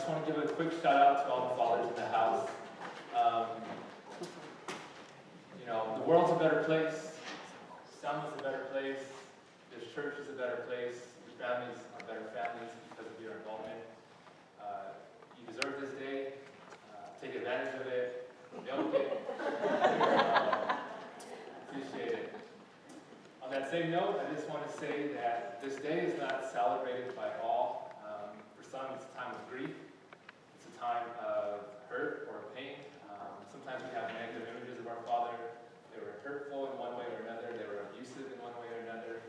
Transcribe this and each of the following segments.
just want to give a quick shout out to all the fathers in the house. The world's a better place. Summer's a better place. This church is a better place. Your families are better families because of your involvement. You deserve this day. Take advantage of it. Milk it. Appreciate it. On that same note, I just want to say that this day is not celebrated by all. For some, it's a time of grief. It's a time of hurt or pain. Sometimes we have negative images of our father. They were hurtful in one way or another. They were abusive in one way or another.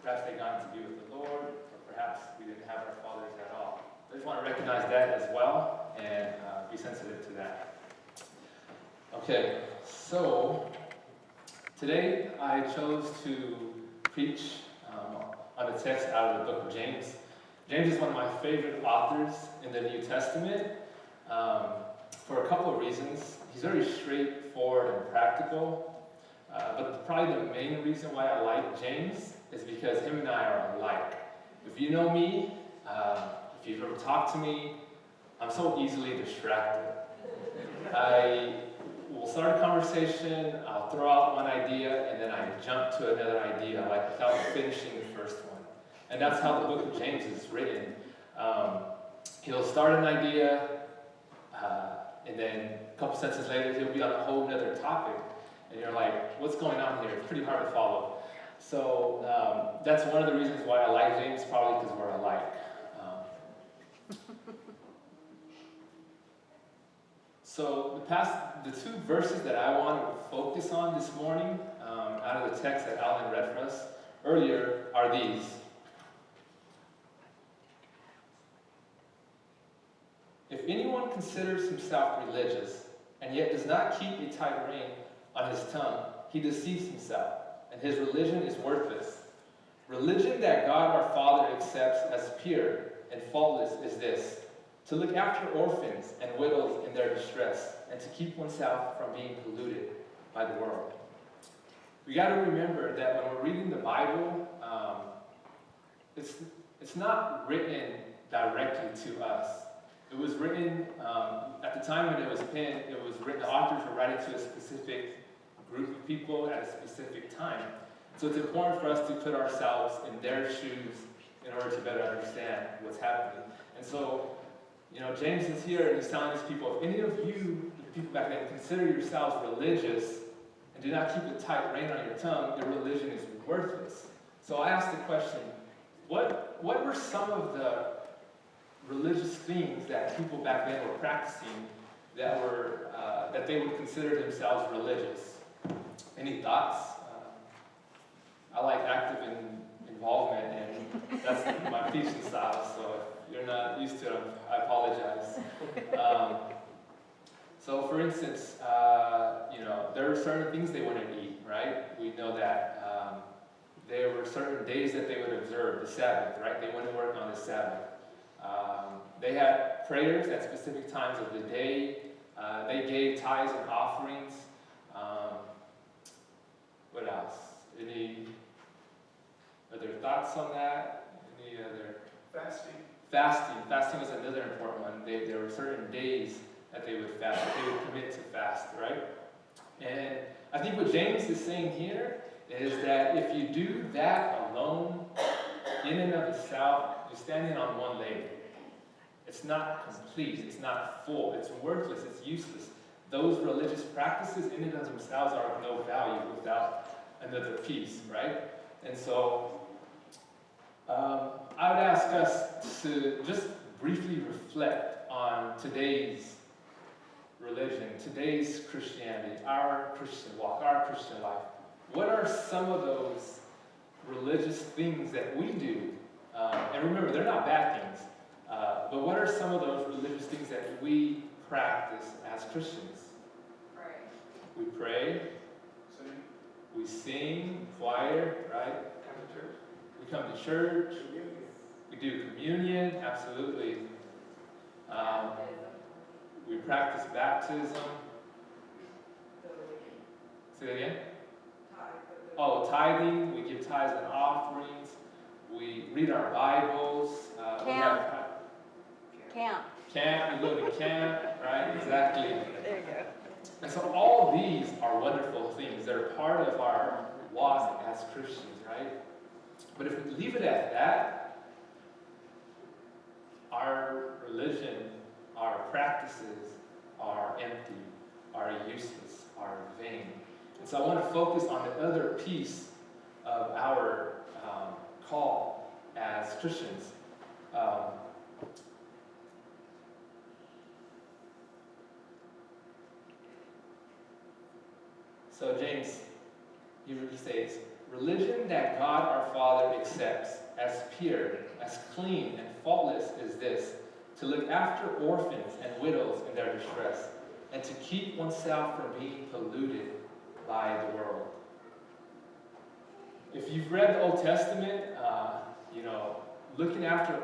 Perhaps they got to be with the Lord, or perhaps we didn't have our fathers at all. I just want to recognize that as well and be sensitive to that. Okay, so today I chose to preach on a text out of the book of James. James is one of my favorite authors in the New Testament for a couple of reasons. He's very straightforward and practical, but probably the main reason why I like James is because him and I are alike. If you know me, if you've ever talked to me, I'm so easily distracted. I will start a conversation, I'll throw out one idea, and then I jump to another idea, like without finishing the first one. And that's how the book of James is written. He'll start an idea, and then a couple sentences later, he'll be on a whole other topic. And you're like, what's going on here? It's pretty hard to follow. So that's one of the reasons why I like James, probably because we're alike. So the two verses that I wanted to focus on this morning, out of the text that Alan read for us earlier, are these. If anyone considers himself religious, and yet does not keep a tight rein on his tongue, he deceives himself, and his religion is worthless. Religion that God our Father accepts as pure and faultless is this: to look after orphans and widows in their distress, and to keep oneself from being polluted by the world. We got to remember that when we're reading the Bible, it's not written directly to us. It was written, at the time when it was penned, it was written, the authors were writing to a specific group of people at a specific time. So it's important for us to put ourselves in their shoes in order to better understand what's happening. And so, James is here and he's telling these people, if any of you, the people back then, consider yourselves religious and do not keep a tight rein on your tongue, your religion is worthless. So I asked the question, what were some of the religious things that people back then were practicing that they would consider themselves religious? Any thoughts? I like active involvement, and that's my teaching style, so if you're not used to it, I apologize. So for instance, there are certain things they wouldn't eat, right? We know that there were certain days that they would observe, the Sabbath, right? They wouldn't work on the Sabbath. They had prayers at specific times of the day. They gave tithes and offerings. What else? Any other thoughts on that? Any other? Fasting. Fasting was another important one. There were certain days that they would fast, that they would commit to fast, right? And I think what James is saying here is that if you do that alone, in and of itself, you're standing on one leg. It's not complete, it's not full, it's worthless, it's useless. Those religious practices in and of themselves are of no value without another piece, right? And so I would ask us to just briefly reflect on today's religion, today's Christianity, our Christian walk, our Christian life. What are some of those religious things that we do? And remember, they're not bad things. But what are some of those religious things that we practice as Christians? Pray. We pray. Sing. We sing, choir, right? Come to church. We come to church. Communion. We do communion, absolutely. We practice baptism. Say that again? Oh, tithing. We give tithes and offerings. We read our Bibles. Camp. Camp, you go to camp, right? Exactly. There you go. And so all these are wonderful things. They're part of our walk as Christians, right? But if we leave it at that, our religion, our practices are empty, are useless, are vain. And so I want to focus on the other piece of our call as Christians. So James, he states, religion that God our Father accepts as pure, as clean, and faultless is this, to look after orphans and widows in their distress, and to keep oneself from being polluted by the world. If you've read the Old Testament, looking after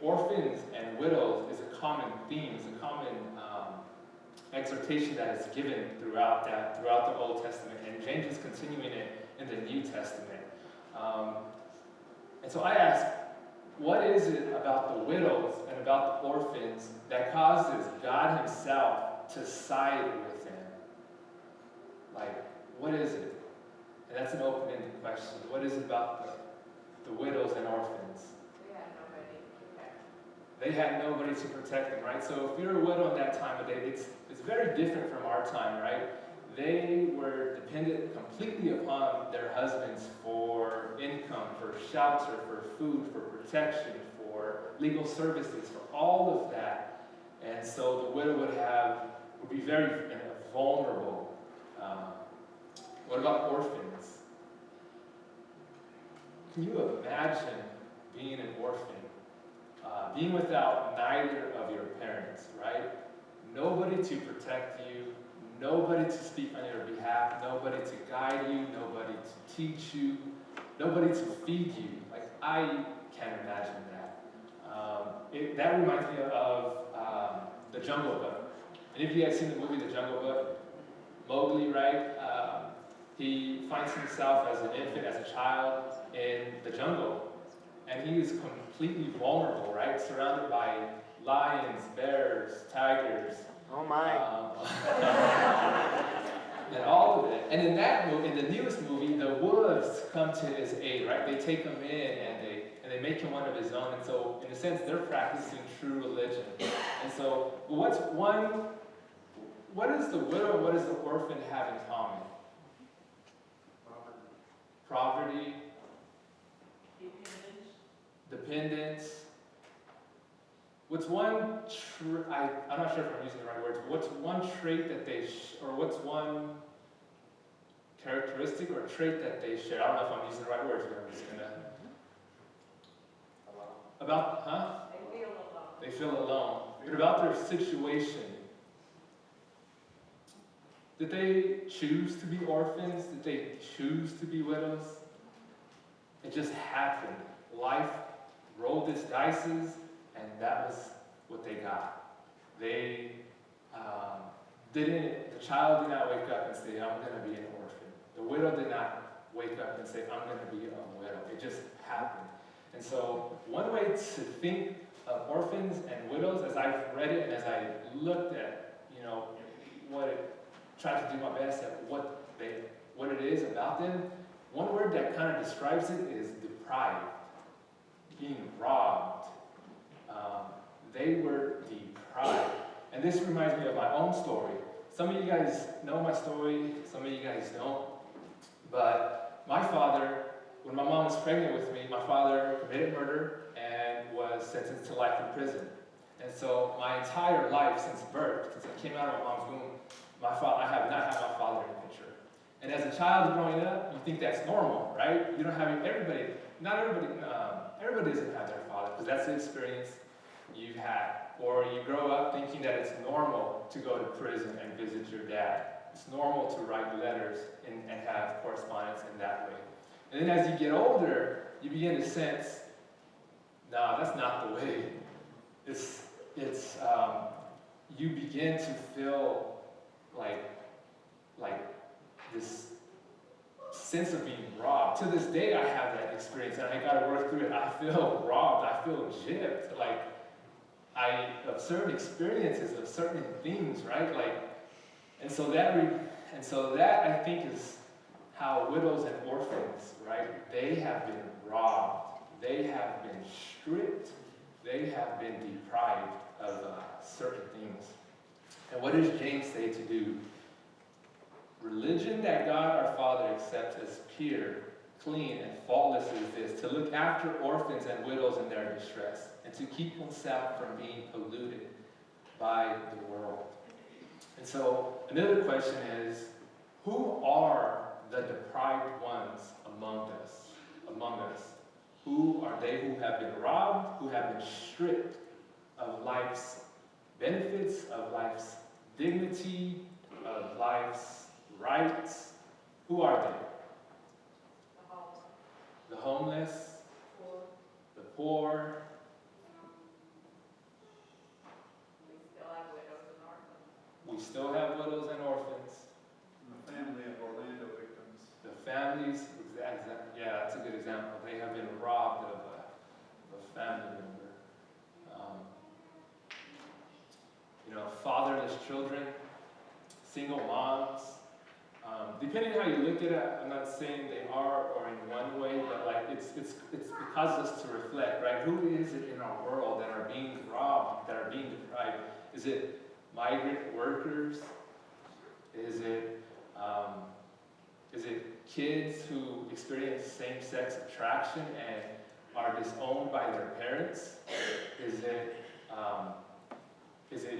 orphans and widows is a common theme, it's a common exhortation that is given throughout the Old Testament, and James is continuing it in the New Testament. And so I ask, what is it about the widows and about the orphans that causes God himself to side with them? Like, what is it? And that's an open-ended question. What is it about the widows and orphans? They had nobody to protect them, right? So if you're a widow in that time of day, it's very different from our time, right? They were dependent completely upon their husbands for income, for shelter, for food, for protection, for legal services, for all of that. And so the widow would be very vulnerable. What about orphans? Can you imagine being an orphan? Being without neither of your parents, right? Nobody to protect you, nobody to speak on your behalf, nobody to guide you, nobody to teach you, nobody to feed you. Like, I can't imagine that. That reminds me of The Jungle Book. And if you guys seen the movie The Jungle Book, Mowgli, right? He finds himself as an infant, as a child in the jungle. And he is completely vulnerable, right? Surrounded by lions, bears, tigers. Oh my. And all of it. And in that movie, in the newest movie, the wolves come to his aid, right? They take him in and they make him one of his own. And so, in a sense, they're practicing true religion. And so, what does the widow and what does the orphan have in common? Poverty. Dependence. What's one I'm not sure if I'm using the right words, but what's one trait that what's one characteristic or trait that they share? I don't know if I'm using the right words, but I'm just gonna. They feel alone. But about their situation. Did they choose to be orphans? Did they choose to be widows? It just happened. Life rolled its dices, and that was what they got. The child did not wake up and say, I'm going to be an orphan. The widow did not wake up and say, I'm going to be a widow. It just happened. And so one way to think of orphans and widows, as I've read it and as I looked at, tried to do my best at what it is about them, one word that kind of describes it is deprived. Being robbed. They were deprived. And this reminds me of my own story. Some of you guys know my story, some of you guys don't. But my father, when my mom was pregnant with me, my father committed murder and was sentenced to life in prison. And so my entire life since birth, since I came out of my mom's womb, I have not had my father in the picture. And as a child growing up, you think that's normal, right? You don't have everybody doesn't have their father, because that's the experience you've had. Or you grow up thinking that it's normal to go to prison and visit your dad. It's normal to write letters and have correspondence in that way. And then as you get older, you begin to sense, no, that's not the way. You begin to feel like this sense of being robbed. To this day, I have that experience, and I got to work through it. I feel robbed. I feel gypped. Like, of certain experiences, of certain things, right? And so that I think is how widows and orphans, right? They have been robbed, they have been stripped, they have been deprived of certain things. And what does James say to do? Religion that God our Father accepts as pure, clean, and faultless is this: to look after orphans and widows in their distress, and to keep oneself from being polluted by the world. And so another question is, who are the deprived ones among us? Who are they who have been robbed, who have been stripped of life's benefits, of life's dignity, of life's rights? Who are they? The homeless, the poor. We still have widows and orphans. The family of Orlando victims. The families, yeah, that's a good example. They have been robbed of a family member. Fatherless children, single moms. Depending on how you look at it, I'm not saying they are or in one way, but it causes us to reflect, right? Who is it in our world that are being robbed, that are being deprived? Is it migrant workers? Is it kids who experience same-sex attraction and are disowned by their parents? Is it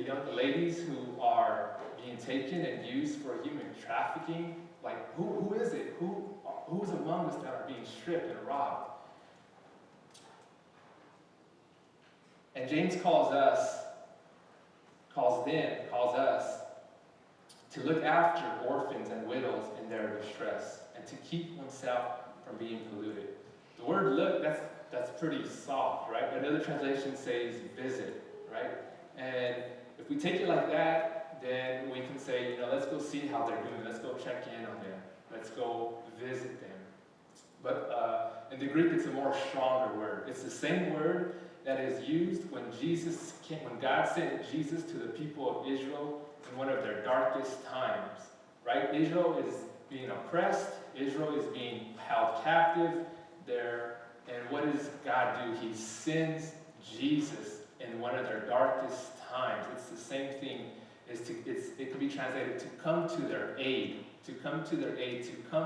young ladies who are being taken and used for human trafficking? Who is it? Who's among us that are being stripped and robbed? And James calls us to look after orphans and widows in their distress, and to keep oneself from being polluted. The word look, that's pretty soft, right? Another translation says visit, right? And if we take it like that, then we can say, let's go see how they're doing. Let's go check in on them. Let's go visit them. But in the Greek, it's a more stronger word. It's the same word that is used when God sent Jesus to the people of Israel in one of their darkest times, right? Israel is being oppressed. Israel is being held captive there. And what does God do? He sends Jesus in one of their darkest times. It's the same thing. It can be translated to come to their aid, to come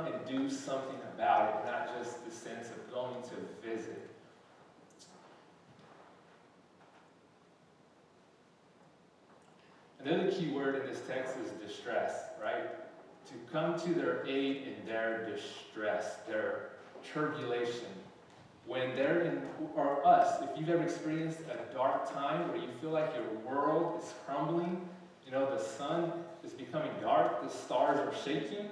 and do something about it, not just the sense of going to visit. Another key word in this text is distress, right? To come to their aid in their distress, their tribulation. When they're in, or us, if you've ever experienced a dark time where you feel like your world is crumbling, the sun is becoming dark, the stars are shaking,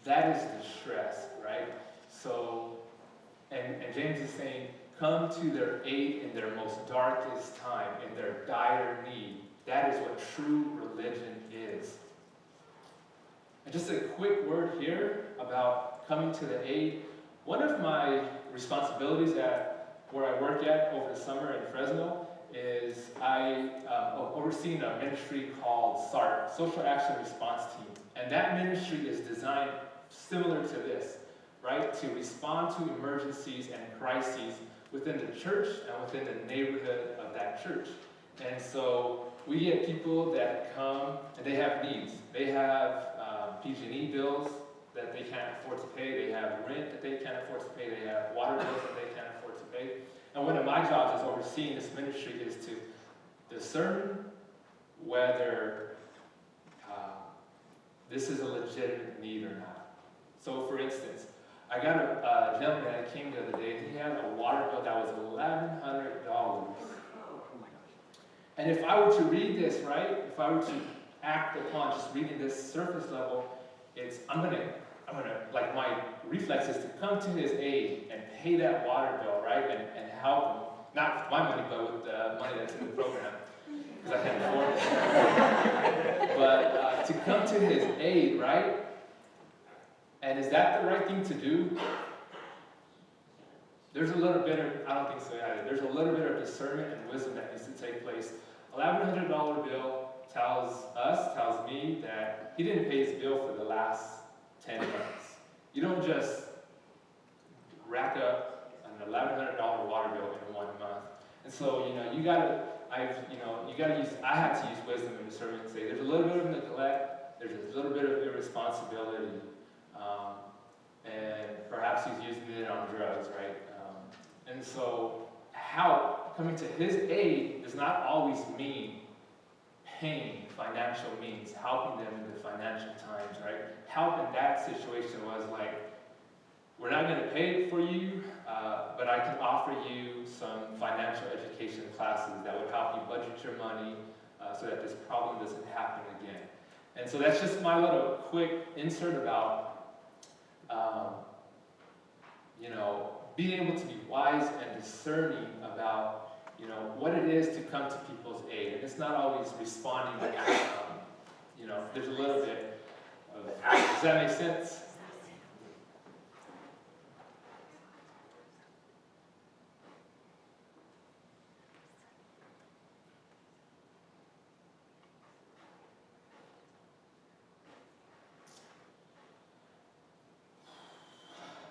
that is distress, right? So, and James is saying, come to their aid in their most darkest time, in their dire need. That is what true religion is. And just a quick word here about coming to the aid. One of my responsibilities where I work at over the summer in Fresno is I overseeing a ministry called SART, Social Action Response Team. And that ministry is designed similar to this, right? To respond to emergencies and crises within the church and within the neighborhood of that church. And so we get people that come and they have needs. They have PG&E bills that they can't afford to pay. They have rent that they can't afford to pay. They have water bills that they can't afford to pay. And one of my jobs is overseeing this ministry is to discern whether this is a legitimate need or not. So for instance, I got a gentleman that came the other day, and he had a water bill that was $1,100. And if I were to read this, right, if I were to act upon just reading this surface level, I'm gonna, my reflex is to come to his aid and pay that water bill, right, and help him. Not with my money, but with the money that's in the program, because I can't afford it. But to come to his aid, right? And is that the right thing to do? there's a little bit of, I don't think so either, there's a little bit of discernment and wisdom that needs to take place. $1,100 bill tells me that he didn't pay his bill for the last 10 months. You don't just rack up an $1,100 water bill in 1 month. And so, you gotta use, I have to use wisdom and discernment and say, there's a little bit of neglect, there's a little bit of irresponsibility, and perhaps he's using it on drugs, right? And so, coming to his aid does not always mean paying financial means, helping them in the financial times, right? Help in that situation was like, we're not going to pay it for you, but I can offer you some financial education classes that would help you budget your money so that this problem doesn't happen again. And so that's just my little quick insert about, being able to be wise and discerning about, what it is to come to people's aid. And it's not always responding, there's a little bit of, does that make sense?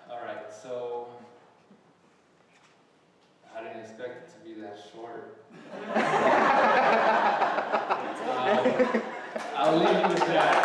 All right, so I didn't expect it to be that short. I'll leave you with that.